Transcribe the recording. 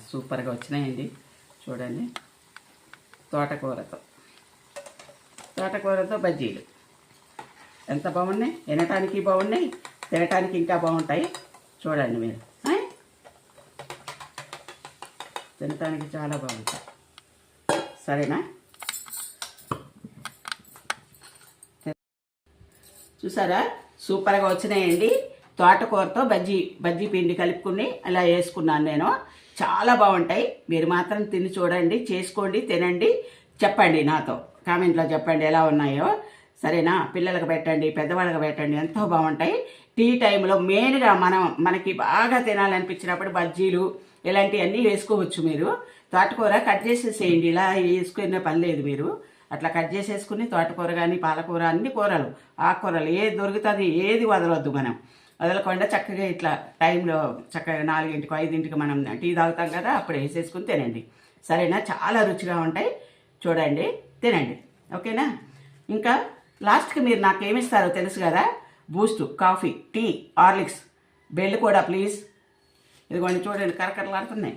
సూపర్గా వచ్చినాయండి. చూడండి, తోటకూరతో బజ్జీలు ఎంత బాగున్నాయి. వినటానికి బాగున్నాయి, తినటానికి ఇంకా బాగుంటాయి. చూడండి మీరు, తినటానికి చాలా బాగుంటాయి. సరేనా? చూసారా, సూపర్గా వచ్చినాయండి. తోటకూరతో బజ్జీ పిండి కలుపుకుని అలా వేసుకున్నాను నేను. చాలా బాగుంటాయి. మీరు మాత్రం తిని చూడండి, చేసుకోండి, తినండి, చెప్పండి, నాతో కామెంట్లో చెప్పండి ఎలా ఉన్నాయో. సరేనా? పిల్లలకు పెట్టండి, పెద్దవాళ్ళకి పెట్టండి, ఎంతో బాగుంటాయి. టీ టైంలో మెయిన్గా మనకి బాగా తినాలనిపించినప్పుడు బజ్జీలు ఇలాంటివన్నీ వేసుకోవచ్చు. మీరు తోటకూర కట్ చేసేసేయండి, ఇలా వేసుకునే పని లేదు. మీరు అట్లా కట్ చేసేసుకుని తోటకూర కానీ పాలకూర అన్ని కూరలు ఆకుకూరలు ఏది దొరుకుతుంది ఏది వదలొద్దు. మనం వదలకుండా చక్కగా ఇట్లా టైంలో చక్కగా 4ంటికి 5ంటికి మనం టీ తాగుతాం కదా, అప్పుడు వేసేసుకుని తినండి. సరేనా? చాలా రుచిగా ఉంటాయి. చూడండి, తినండి. ఓకేనా? ఇంకా లాస్ట్కి మీరు నాకు ఏమిస్తారో తెలుసు కదా, బూస్ట్, కాఫీ, టీ, హార్లిక్స్, బెల్లు కూడా ప్లీజ్. ఇదిగోండి చూడండి, కరకరలాడుతున్నాయి.